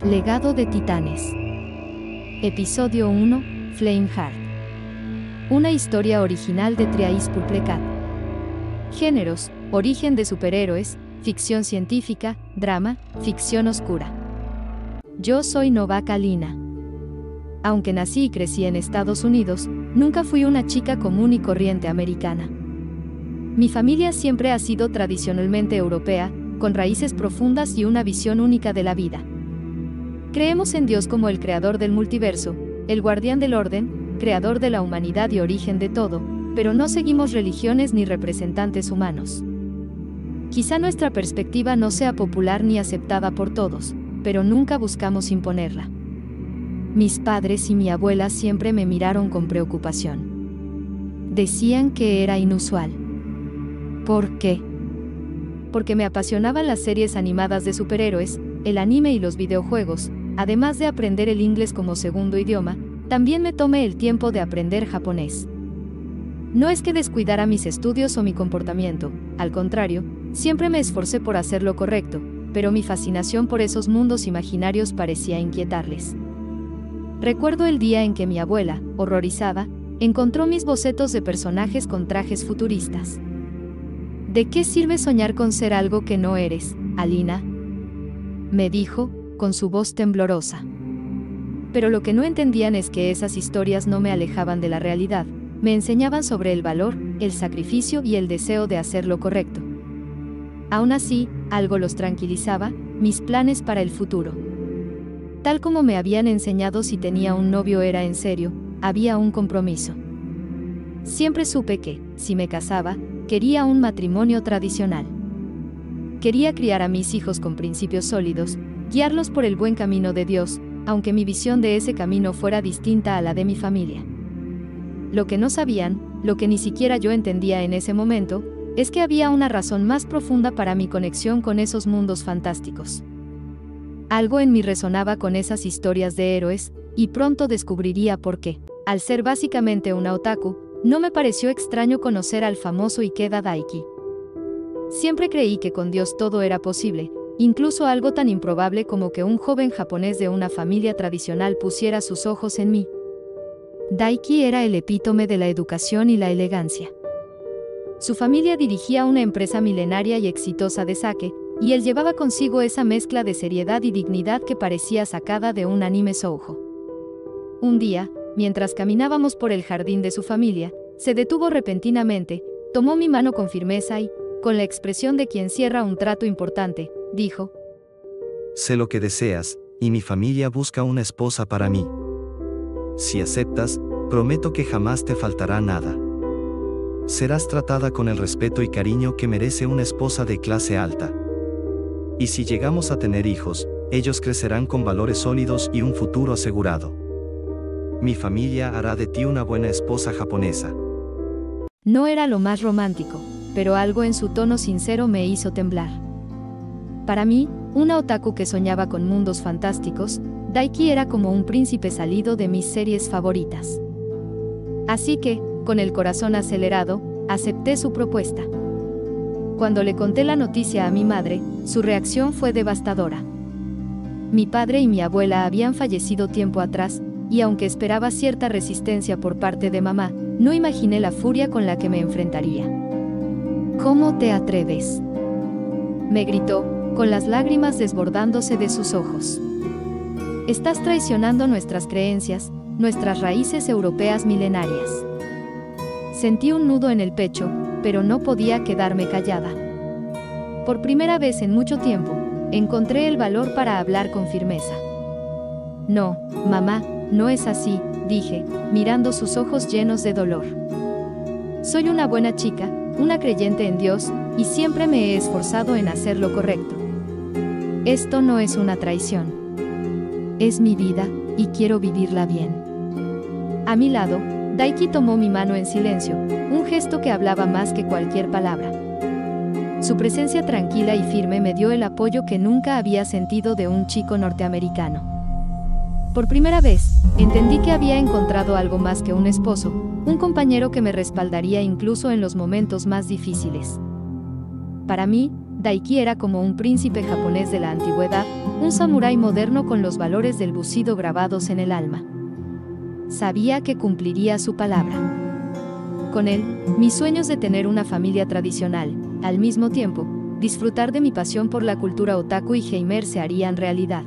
Legado de Titanes. Episodio 1, Flameheart. Una historia original de Triais Pulplecat. Géneros: origen de superhéroes, ficción científica, drama, ficción oscura. Yo soy Novak Alina. Aunque nací y crecí en Estados Unidos, nunca fui una chica común y corriente americana. Mi familia siempre ha sido tradicionalmente europea, con raíces profundas y una visión única de la vida. Creemos en Dios como el creador del multiverso, el guardián del orden, creador de la humanidad y origen de todo, pero no seguimos religiones ni representantes humanos. Quizá nuestra perspectiva no sea popular ni aceptada por todos, pero nunca buscamos imponerla. Mis padres y mi abuela siempre me miraron con preocupación. Decían que era inusual. ¿Por qué? Porque me apasionaban las series animadas de superhéroes, el anime y los videojuegos. Además de aprender el inglés como segundo idioma, también me tomé el tiempo de aprender japonés. No es que descuidara mis estudios o mi comportamiento, al contrario, siempre me esforcé por hacer lo correcto, pero mi fascinación por esos mundos imaginarios parecía inquietarles. Recuerdo el día en que mi abuela, horrorizada, encontró mis bocetos de personajes con trajes futuristas. ¿De qué sirve soñar con ser algo que no eres, Alina?, me dijo, con su voz temblorosa. Pero lo que no entendían es que esas historias no me alejaban de la realidad, me enseñaban sobre el valor, el sacrificio y el deseo de hacer lo correcto. Aún así, algo los tranquilizaba: mis planes para el futuro. Tal como me habían enseñado, si tenía un novio era en serio, había un compromiso. Siempre supe que, si me casaba, quería un matrimonio tradicional. Quería criar a mis hijos con principios sólidos, guiarlos por el buen camino de Dios, aunque mi visión de ese camino fuera distinta a la de mi familia. Lo que no sabían, lo que ni siquiera yo entendía en ese momento, es que había una razón más profunda para mi conexión con esos mundos fantásticos. Algo en mí resonaba con esas historias de héroes, y pronto descubriría por qué. Al ser básicamente una otaku, no me pareció extraño conocer al famoso Ikeda Daiki. Siempre creí que con Dios todo era posible, incluso algo tan improbable como que un joven japonés de una familia tradicional pusiera sus ojos en mí. Daiki era el epítome de la educación y la elegancia. Su familia dirigía una empresa milenaria y exitosa de sake, y él llevaba consigo esa mezcla de seriedad y dignidad que parecía sacada de un anime shoujo. Un día, mientras caminábamos por el jardín de su familia, se detuvo repentinamente, tomó mi mano con firmeza y, con la expresión de quien cierra un trato importante, dijo: sé lo que deseas, y mi familia busca una esposa para mí. Si aceptas, prometo que jamás te faltará nada. Serás tratada con el respeto y cariño que merece una esposa de clase alta. Y si llegamos a tener hijos, ellos crecerán con valores sólidos y un futuro asegurado. Mi familia hará de ti una buena esposa japonesa. No era lo más romántico, pero algo en su tono sincero me hizo temblar. Para mí, una otaku que soñaba con mundos fantásticos, Daiki era como un príncipe salido de mis series favoritas. Así que, con el corazón acelerado, acepté su propuesta. Cuando le conté la noticia a mi madre, su reacción fue devastadora. Mi padre y mi abuela habían fallecido tiempo atrás, y aunque esperaba cierta resistencia por parte de mamá, no imaginé la furia con la que me enfrentaría. ¿Cómo te atreves?, me gritó, con las lágrimas desbordándose de sus ojos. Estás traicionando nuestras creencias, nuestras raíces europeas milenarias. Sentí un nudo en el pecho, pero no podía quedarme callada. Por primera vez en mucho tiempo, encontré el valor para hablar con firmeza. No, mamá, no es así, dije, mirando sus ojos llenos de dolor. Soy una buena chica, una creyente en Dios, y siempre me he esforzado en hacer lo correcto. Esto no es una traición. Es mi vida, y quiero vivirla bien. A mi lado, Daiki tomó mi mano en silencio, un gesto que hablaba más que cualquier palabra. Su presencia tranquila y firme me dio el apoyo que nunca había sentido de un chico norteamericano. Por primera vez, entendí que había encontrado algo más que un esposo, un compañero que me respaldaría incluso en los momentos más difíciles. Para mí, Daiki era como un príncipe japonés de la antigüedad, un samurái moderno con los valores del Bushido grabados en el alma. Sabía que cumpliría su palabra. Con él, mis sueños de tener una familia tradicional, al mismo tiempo, disfrutar de mi pasión por la cultura otaku y gamer se harían realidad.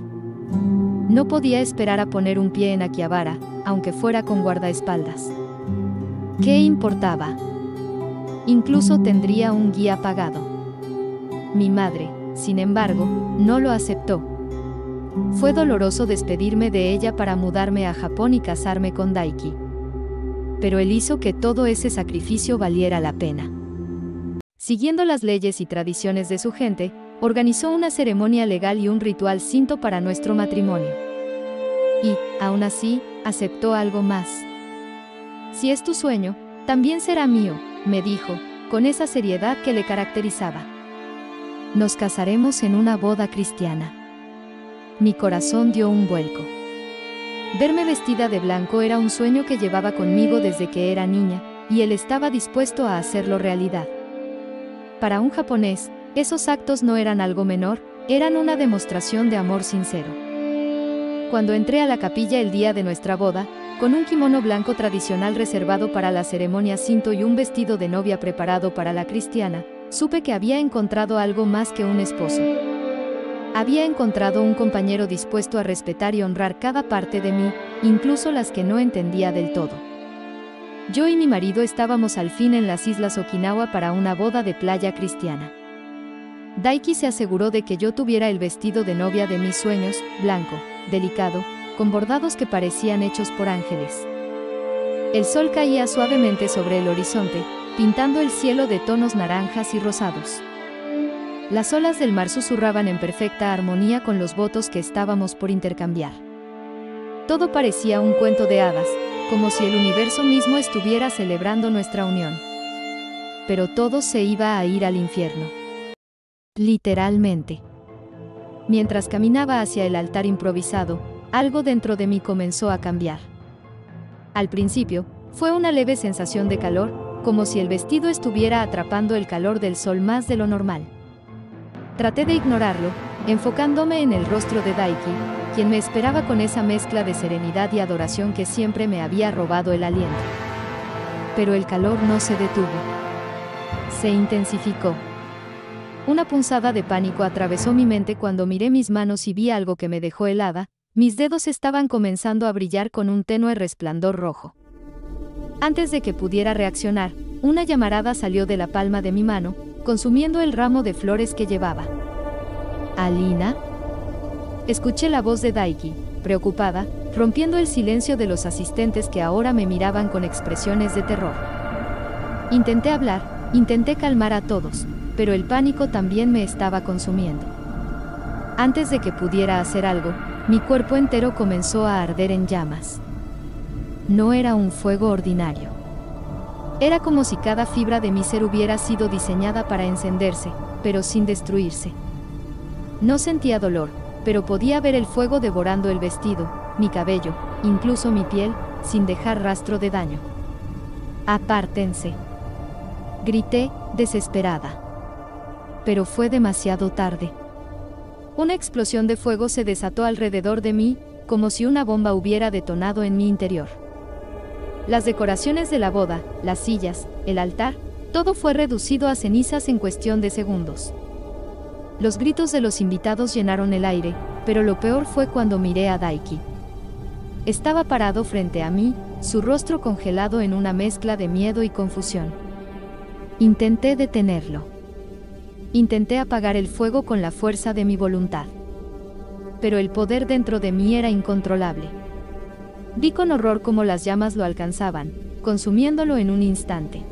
No podía esperar a poner un pie en Akihabara, aunque fuera con guardaespaldas. ¿Qué importaba? Incluso tendría un guía pagado. Mi madre, sin embargo, no lo aceptó. Fue doloroso despedirme de ella para mudarme a Japón y casarme con Daiki. Pero él hizo que todo ese sacrificio valiera la pena. Siguiendo las leyes y tradiciones de su gente, organizó una ceremonia legal y un ritual shinto para nuestro matrimonio. Y, aún así, aceptó algo más. Si es tu sueño, también será mío, me dijo, con esa seriedad que le caracterizaba. Nos casaremos en una boda cristiana. Mi corazón dio un vuelco. Verme vestida de blanco era un sueño que llevaba conmigo desde que era niña, y él estaba dispuesto a hacerlo realidad. Para un japonés, esos actos no eran algo menor, eran una demostración de amor sincero. Cuando entré a la capilla el día de nuestra boda, con un kimono blanco tradicional reservado para la ceremonia shinto y un vestido de novia preparado para la cristiana, supe que había encontrado algo más que un esposo. Había encontrado un compañero dispuesto a respetar y honrar cada parte de mí, incluso las que no entendía del todo. Yo y mi marido estábamos al fin en las islas Okinawa para una boda de playa cristiana. Daiki se aseguró de que yo tuviera el vestido de novia de mis sueños, blanco, delicado, con bordados que parecían hechos por ángeles. El sol caía suavemente sobre el horizonte, pintando el cielo de tonos naranjas y rosados. Las olas del mar susurraban en perfecta armonía con los votos que estábamos por intercambiar. Todo parecía un cuento de hadas, como si el universo mismo estuviera celebrando nuestra unión. Pero todo se iba a ir al infierno. Literalmente. Mientras caminaba hacia el altar improvisado, algo dentro de mí comenzó a cambiar. Al principio, fue una leve sensación de calor, como si el vestido estuviera atrapando el calor del sol más de lo normal. Traté de ignorarlo, enfocándome en el rostro de Daiki, quien me esperaba con esa mezcla de serenidad y adoración que siempre me había robado el aliento. Pero el calor no se detuvo. Se intensificó. Una punzada de pánico atravesó mi mente cuando miré mis manos y vi algo que me dejó helada. Mis dedos estaban comenzando a brillar con un tenue resplandor rojo. Antes de que pudiera reaccionar, una llamarada salió de la palma de mi mano, consumiendo el ramo de flores que llevaba. ¿Alina? Escuché la voz de Daiki, preocupada, rompiendo el silencio de los asistentes que ahora me miraban con expresiones de terror. Intenté hablar, intenté calmar a todos, pero el pánico también me estaba consumiendo. Antes de que pudiera hacer algo, mi cuerpo entero comenzó a arder en llamas. No era un fuego ordinario. Era como si cada fibra de mi ser hubiera sido diseñada para encenderse, pero sin destruirse. No sentía dolor, pero podía ver el fuego devorando el vestido, mi cabello, incluso mi piel, sin dejar rastro de daño. ¡Apártense!, grité, desesperada. Pero fue demasiado tarde. Una explosión de fuego se desató alrededor de mí, como si una bomba hubiera detonado en mi interior. Las decoraciones de la boda, las sillas, el altar, todo fue reducido a cenizas en cuestión de segundos. Los gritos de los invitados llenaron el aire, pero lo peor fue cuando miré a Daiki. Estaba parado frente a mí, su rostro congelado en una mezcla de miedo y confusión. Intenté detenerlo. Intenté apagar el fuego con la fuerza de mi voluntad. Pero el poder dentro de mí era incontrolable. Vi con horror cómo las llamas lo alcanzaban, consumiéndolo en un instante.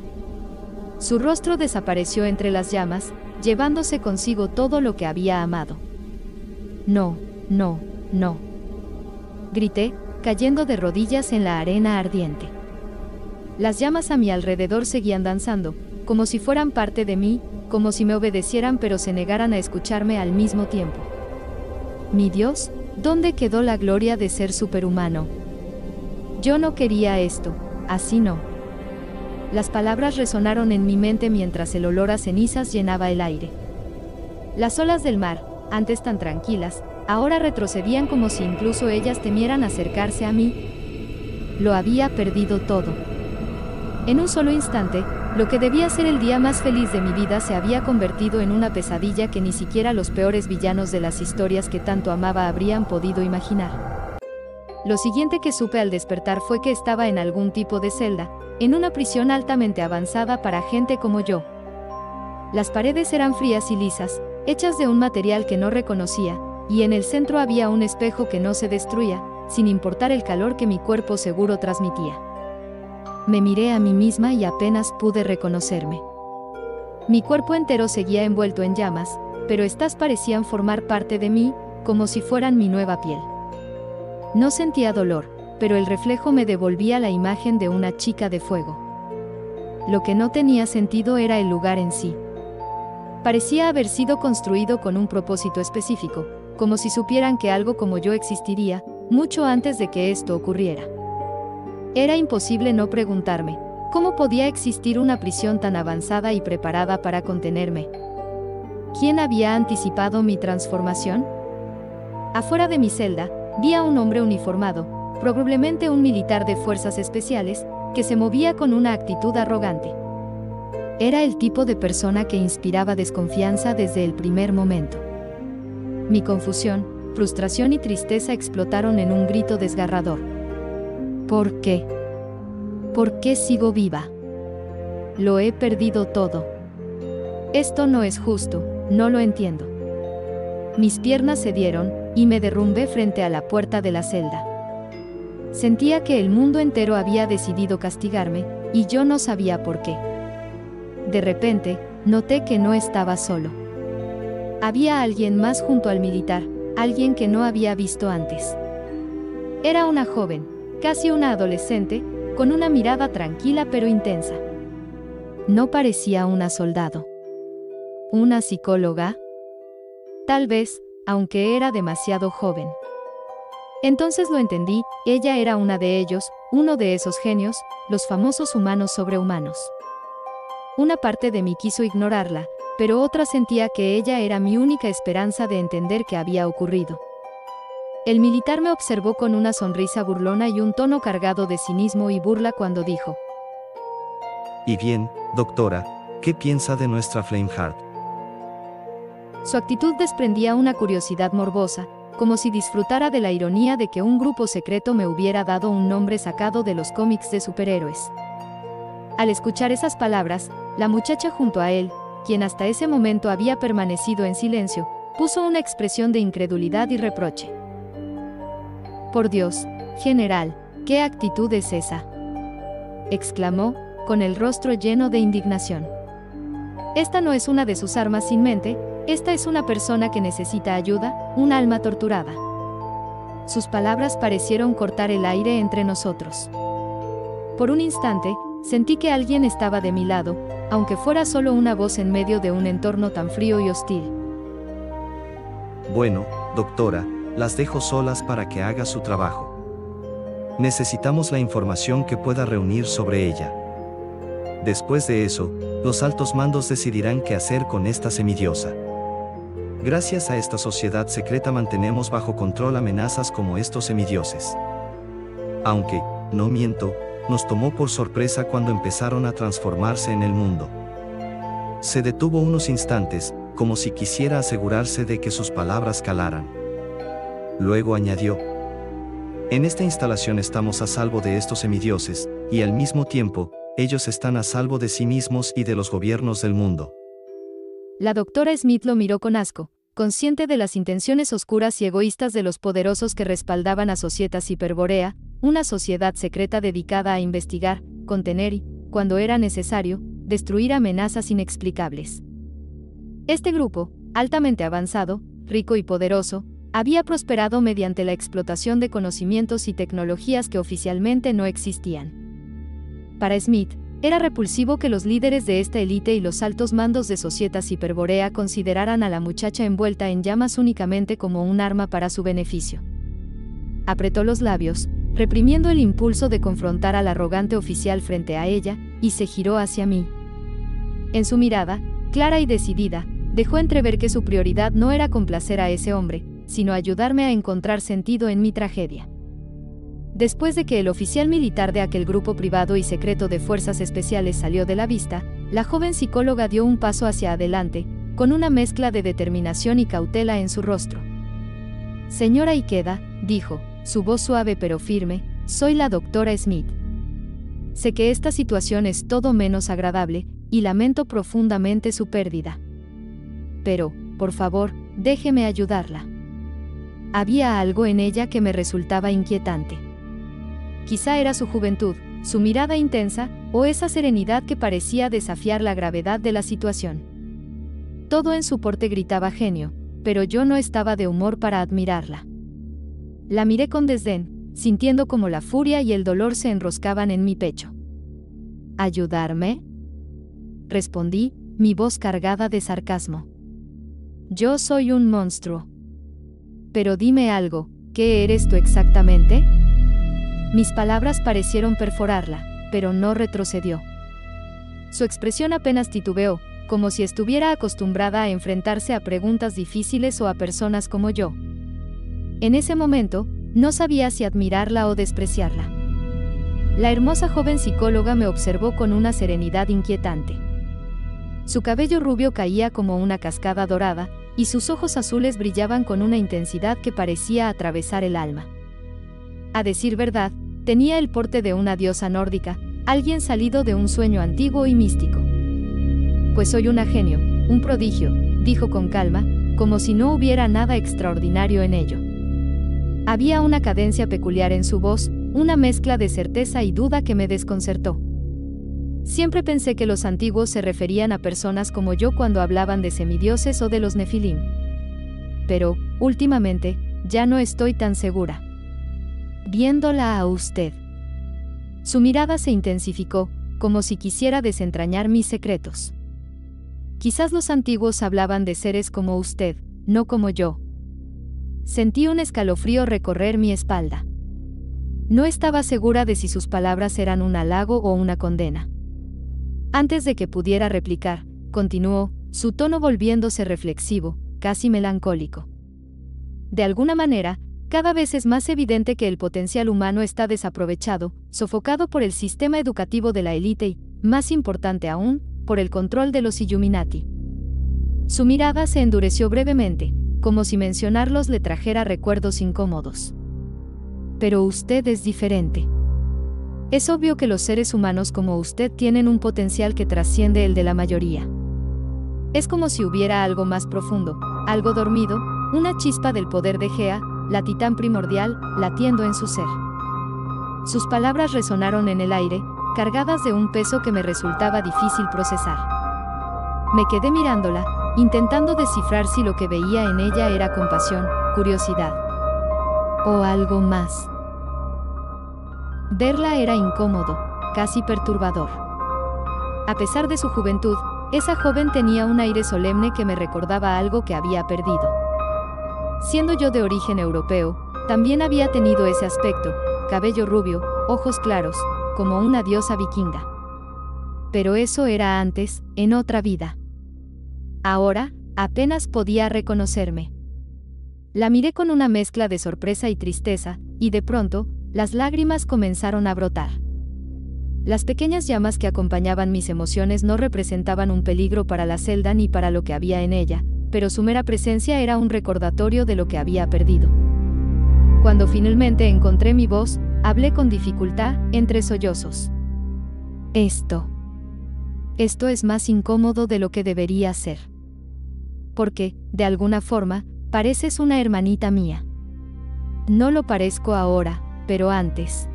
Su rostro desapareció entre las llamas, llevándose consigo todo lo que había amado. No, no, no. Grité, cayendo de rodillas en la arena ardiente. Las llamas a mi alrededor seguían danzando, como si fueran parte de mí, como si me obedecieran pero se negaran a escucharme al mismo tiempo. Mi Dios, ¿dónde quedó la gloria de ser superhumano? Yo no quería esto, así no. Las palabras resonaron en mi mente mientras el olor a cenizas llenaba el aire. Las olas del mar, antes tan tranquilas, ahora retrocedían como si incluso ellas temieran acercarse a mí. Lo había perdido todo. En un solo instante, lo que debía ser el día más feliz de mi vida se había convertido en una pesadilla que ni siquiera los peores villanos de las historias que tanto amaba habrían podido imaginar. Lo siguiente que supe al despertar fue que estaba en algún tipo de celda, en una prisión altamente avanzada para gente como yo. Las paredes eran frías y lisas, hechas de un material que no reconocía, y en el centro había un espejo que no se destruía, sin importar el calor que mi cuerpo seguro transmitía. Me miré a mí misma y apenas pude reconocerme. Mi cuerpo entero seguía envuelto en llamas, pero estas parecían formar parte de mí, como si fueran mi nueva piel. No sentía dolor, pero el reflejo me devolvía la imagen de una chica de fuego. Lo que no tenía sentido era el lugar en sí. Parecía haber sido construido con un propósito específico, como si supieran que algo como yo existiría, mucho antes de que esto ocurriera. Era imposible no preguntarme, ¿cómo podía existir una prisión tan avanzada y preparada para contenerme? ¿Quién había anticipado mi transformación? Afuera de mi celda, vi a un hombre uniformado, probablemente un militar de fuerzas especiales, que se movía con una actitud arrogante. Era el tipo de persona que inspiraba desconfianza desde el primer momento. Mi confusión, frustración y tristeza explotaron en un grito desgarrador. ¿Por qué? ¿Por qué sigo viva? Lo he perdido todo. Esto no es justo, no lo entiendo. Mis piernas cedieron, y me derrumbé frente a la puerta de la celda. Sentía que el mundo entero había decidido castigarme, y yo no sabía por qué. De repente, noté que no estaba solo. Había alguien más junto al militar, alguien que no había visto antes. Era una joven, casi una adolescente, con una mirada tranquila pero intensa. No parecía una soldado. ¿Una psicóloga? Tal vez, aunque era demasiado joven. Entonces lo entendí, ella era una de ellos, uno de esos genios, los famosos humanos sobrehumanos. Una parte de mí quiso ignorarla, pero otra sentía que ella era mi única esperanza de entender qué había ocurrido. El militar me observó con una sonrisa burlona y un tono cargado de cinismo y burla cuando dijo: Y bien, doctora, ¿qué piensa de nuestra Flameheart? Su actitud desprendía una curiosidad morbosa, como si disfrutara de la ironía de que un grupo secreto me hubiera dado un nombre sacado de los cómics de superhéroes. Al escuchar esas palabras, la muchacha junto a él, quien hasta ese momento había permanecido en silencio, puso una expresión de incredulidad y reproche. «Por Dios, general, ¿qué actitud es esa?», exclamó, con el rostro lleno de indignación. «Esta no es una de sus armas sin mente, esta es una persona que necesita ayuda, un alma torturada». Sus palabras parecieron cortar el aire entre nosotros. Por un instante, sentí que alguien estaba de mi lado, aunque fuera solo una voz en medio de un entorno tan frío y hostil. Bueno, doctora, las dejo solas para que haga su trabajo. Necesitamos la información que pueda reunir sobre ella. Después de eso, los altos mandos decidirán qué hacer con esta semidiosa. Gracias a esta sociedad secreta mantenemos bajo control amenazas como estos semidioses. Aunque, no miento, nos tomó por sorpresa cuando empezaron a transformarse en el mundo. Se detuvo unos instantes, como si quisiera asegurarse de que sus palabras calaran. Luego añadió: en esta instalación estamos a salvo de estos semidioses, y al mismo tiempo, ellos están a salvo de sí mismos y de los gobiernos del mundo. La doctora Smith lo miró con asco, consciente de las intenciones oscuras y egoístas de los poderosos que respaldaban a Societas Hyperborea, una sociedad secreta dedicada a investigar, contener y, cuando era necesario, destruir amenazas inexplicables. Este grupo, altamente avanzado, rico y poderoso, había prosperado mediante la explotación de conocimientos y tecnologías que oficialmente no existían. Para Smith, era repulsivo que los líderes de esta élite y los altos mandos de Societas Hyperborea consideraran a la muchacha envuelta en llamas únicamente como un arma para su beneficio. Apretó los labios, reprimiendo el impulso de confrontar al arrogante oficial frente a ella, y se giró hacia mí. En su mirada, clara y decidida, dejó entrever que su prioridad no era complacer a ese hombre, sino ayudarme a encontrar sentido en mi tragedia. Después de que el oficial militar de aquel grupo privado y secreto de fuerzas especiales salió de la vista, la joven psicóloga dio un paso hacia adelante, con una mezcla de determinación y cautela en su rostro. Señora Ikeda, dijo, su voz suave pero firme, soy la doctora Smith. Sé que esta situación es todo menos agradable, y lamento profundamente su pérdida. Pero, por favor, déjeme ayudarla. Había algo en ella que me resultaba inquietante. Quizá era su juventud, su mirada intensa, o esa serenidad que parecía desafiar la gravedad de la situación. Todo en su porte gritaba genio, pero yo no estaba de humor para admirarla. La miré con desdén, sintiendo como la furia y el dolor se enroscaban en mi pecho. ¿Ayudarme?, respondí, mi voz cargada de sarcasmo. Yo soy un monstruo. Pero dime algo, ¿qué eres tú exactamente? Mis palabras parecieron perforarla, pero no retrocedió. Su expresión apenas titubeó, como si estuviera acostumbrada a enfrentarse a preguntas difíciles o a personas como yo. En ese momento, no sabía si admirarla o despreciarla. La hermosa joven psicóloga me observó con una serenidad inquietante. Su cabello rubio caía como una cascada dorada, y sus ojos azules brillaban con una intensidad que parecía atravesar el alma. A decir verdad, tenía el porte de una diosa nórdica, alguien salido de un sueño antiguo y místico. Pues soy una genio, un prodigio, dijo con calma, como si no hubiera nada extraordinario en ello. Había una cadencia peculiar en su voz, una mezcla de certeza y duda que me desconcertó. Siempre pensé que los antiguos se referían a personas como yo cuando hablaban de semidioses o de los nefilim. Pero, últimamente, ya no estoy tan segura. Viéndola a usted. Su mirada se intensificó, como si quisiera desentrañar mis secretos. Quizás los antiguos hablaban de seres como usted, no como yo. Sentí un escalofrío recorrer mi espalda. No estaba segura de si sus palabras eran un halago o una condena. Antes de que pudiera replicar, continuó, su tono volviéndose reflexivo, casi melancólico. De alguna manera, cada vez es más evidente que el potencial humano está desaprovechado, sofocado por el sistema educativo de la élite y, más importante aún, por el control de los Illuminati. Su mirada se endureció brevemente, como si mencionarlos le trajera recuerdos incómodos. Pero usted es diferente. Es obvio que los seres humanos como usted tienen un potencial que trasciende el de la mayoría. Es como si hubiera algo más profundo, algo dormido, una chispa del poder de Gea, la titán primordial, latiendo en su ser. Sus palabras resonaron en el aire, cargadas de un peso que me resultaba difícil procesar. Me quedé mirándola, intentando descifrar si lo que veía en ella era compasión, curiosidad o algo más. Verla era incómodo, casi perturbador. A pesar de su juventud, esa joven tenía un aire solemne que me recordaba algo que había perdido. Siendo yo de origen europeo, también había tenido ese aspecto, cabello rubio, ojos claros, como una diosa vikinga. Pero eso era antes, en otra vida. Ahora, apenas podía reconocerme. La miré con una mezcla de sorpresa y tristeza, y de pronto, las lágrimas comenzaron a brotar. Las pequeñas llamas que acompañaban mis emociones no representaban un peligro para la celda ni para lo que había en ella, pero su mera presencia era un recordatorio de lo que había perdido. Cuando finalmente encontré mi voz, hablé con dificultad, entre sollozos. Esto es más incómodo de lo que debería ser. Porque, de alguna forma, pareces una hermanita mía. No lo parezco ahora, pero antes.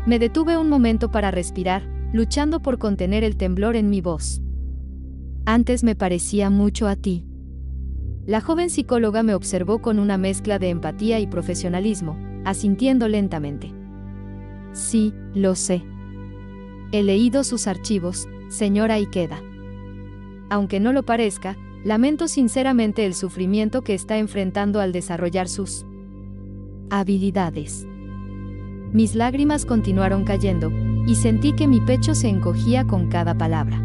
Me detuve un momento para respirar, luchando por contener el temblor en mi voz. Antes me parecía mucho a ti. La joven psicóloga me observó con una mezcla de empatía y profesionalismo, asintiendo lentamente. Sí, lo sé. He leído sus archivos, señora Ikeda. Aunque no lo parezca, lamento sinceramente el sufrimiento que está enfrentando al desarrollar sus habilidades. Mis lágrimas continuaron cayendo, y sentí que mi pecho se encogía con cada palabra.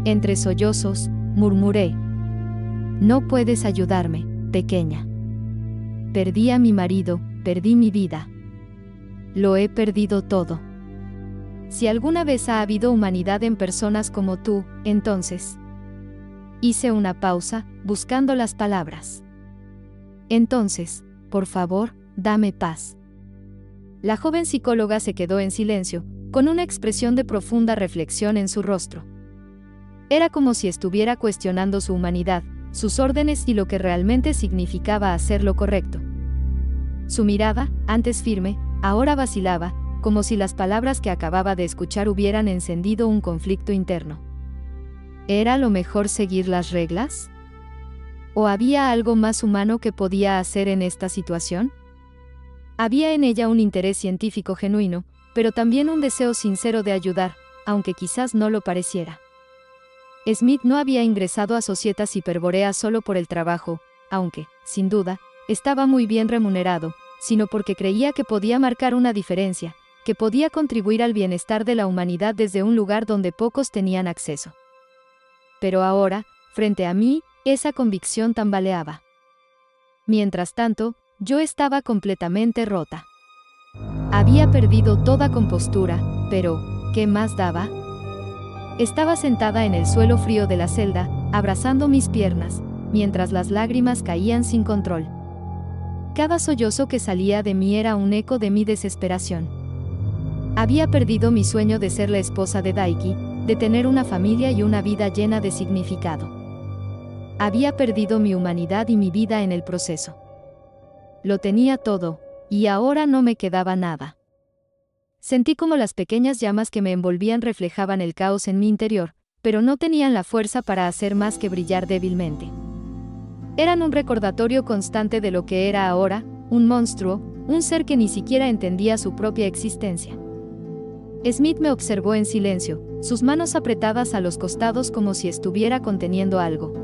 Entre sollozos, murmuré, No puedes ayudarme, pequeña. Perdí a mi marido, perdí mi vida. Lo he perdido todo. Si alguna vez ha habido humanidad en personas como tú, entonces... Hice una pausa, buscando las palabras. Entonces, por favor, dame paz. La joven psicóloga se quedó en silencio, con una expresión de profunda reflexión en su rostro. Era como si estuviera cuestionando su humanidad, sus órdenes y lo que realmente significaba hacer lo correcto. Su mirada, antes firme, ahora vacilaba, como si las palabras que acababa de escuchar hubieran encendido un conflicto interno. ¿Era lo mejor seguir las reglas? ¿O había algo más humano que podía hacer en esta situación? Había en ella un interés científico genuino, pero también un deseo sincero de ayudar, aunque quizás no lo pareciera. Smith no había ingresado a Societas Hyperborea solo por el trabajo, aunque, sin duda, estaba muy bien remunerado, sino porque creía que podía marcar una diferencia, que podía contribuir al bienestar de la humanidad desde un lugar donde pocos tenían acceso. Pero ahora, frente a mí, esa convicción tambaleaba. Mientras tanto, yo estaba completamente rota. Había perdido toda compostura, pero, ¿qué más daba? Estaba sentada en el suelo frío de la celda, abrazando mis piernas, mientras las lágrimas caían sin control. Cada sollozo que salía de mí era un eco de mi desesperación. Había perdido mi sueño de ser la esposa de Daiki, de tener una familia y una vida llena de significado. Había perdido mi humanidad y mi vida en el proceso. Lo tenía todo, y ahora no me quedaba nada. Sentí como las pequeñas llamas que me envolvían reflejaban el caos en mi interior, pero no tenían la fuerza para hacer más que brillar débilmente. Eran un recordatorio constante de lo que era ahora, un monstruo, un ser que ni siquiera entendía su propia existencia. Smith me observó en silencio, sus manos apretadas a los costados como si estuviera conteniendo algo.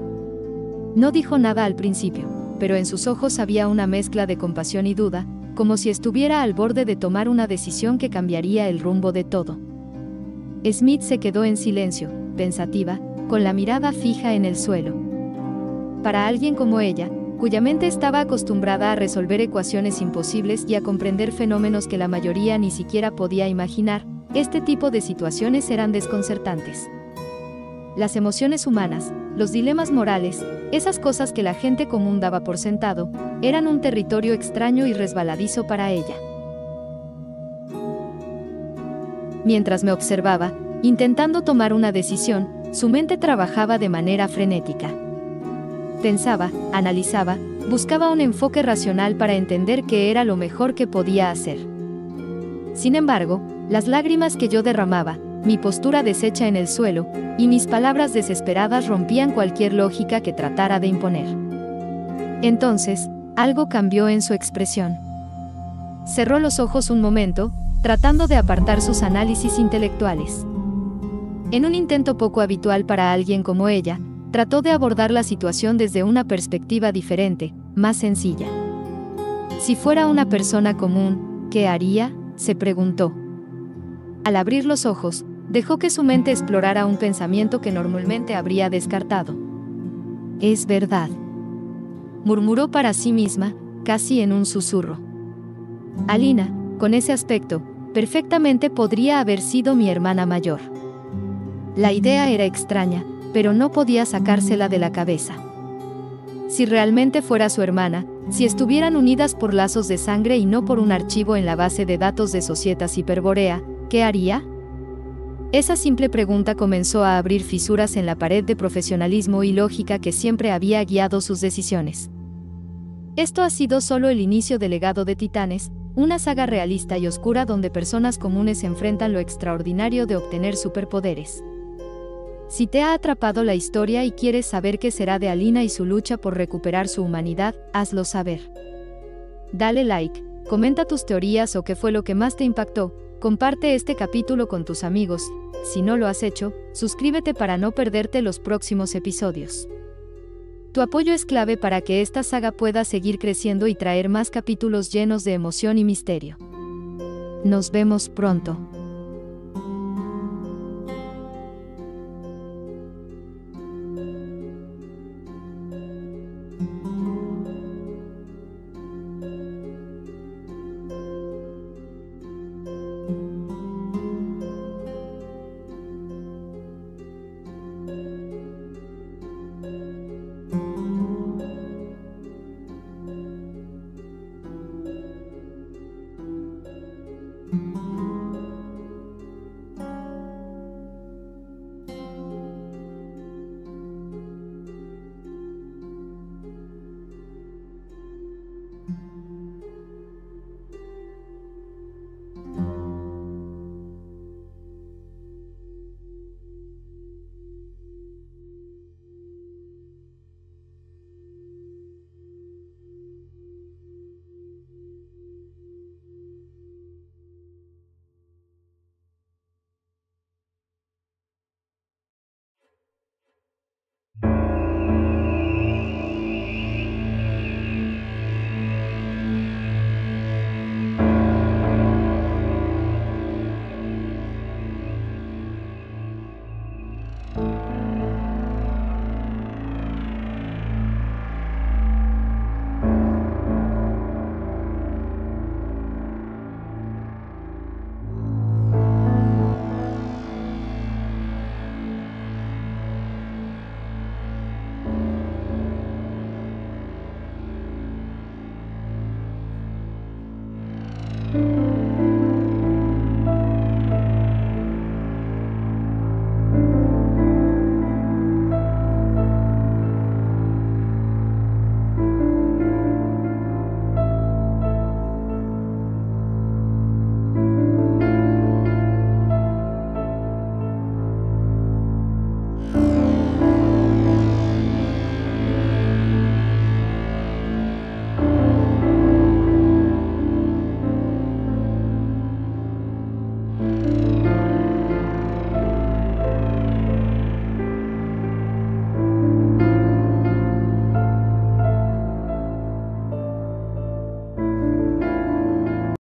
No dijo nada al principio, pero en sus ojos había una mezcla de compasión y duda, como si estuviera al borde de tomar una decisión que cambiaría el rumbo de todo. Smith se quedó en silencio, pensativa, con la mirada fija en el suelo. Para alguien como ella, cuya mente estaba acostumbrada a resolver ecuaciones imposibles y a comprender fenómenos que la mayoría ni siquiera podía imaginar, este tipo de situaciones eran desconcertantes. Las emociones humanas, los dilemas morales, esas cosas que la gente común daba por sentado, eran un territorio extraño y resbaladizo para ella. Mientras me observaba, intentando tomar una decisión, su mente trabajaba de manera frenética. Pensaba, analizaba, buscaba un enfoque racional para entender qué era lo mejor que podía hacer. Sin embargo, las lágrimas que yo derramaba, mi postura deshecha en el suelo, y mis palabras desesperadas rompían cualquier lógica que tratara de imponer. Entonces, algo cambió en su expresión. Cerró los ojos un momento, tratando de apartar sus análisis intelectuales. En un intento poco habitual para alguien como ella, trató de abordar la situación desde una perspectiva diferente, más sencilla. Si fuera una persona común, ¿qué haría?, se preguntó. Al abrir los ojos, dejó que su mente explorara un pensamiento que normalmente habría descartado. Es verdad, murmuró para sí misma, casi en un susurro. Alina, con ese aspecto, perfectamente podría haber sido mi hermana mayor. La idea era extraña, pero no podía sacársela de la cabeza. Si realmente fuera su hermana, si estuvieran unidas por lazos de sangre y no por un archivo en la base de datos de Societas Hyperborea, ¿qué haría? Esa simple pregunta comenzó a abrir fisuras en la pared de profesionalismo y lógica que siempre había guiado sus decisiones. Esto ha sido solo el inicio del legado de Titanes, una saga realista y oscura donde personas comunes enfrentan lo extraordinario de obtener superpoderes. Si te ha atrapado la historia y quieres saber qué será de Alina y su lucha por recuperar su humanidad, hazlo saber. Dale like, comenta tus teorías o qué fue lo que más te impactó, comparte este capítulo con tus amigos, si no lo has hecho, suscríbete para no perderte los próximos episodios. Tu apoyo es clave para que esta saga pueda seguir creciendo y traer más capítulos llenos de emoción y misterio. Nos vemos pronto.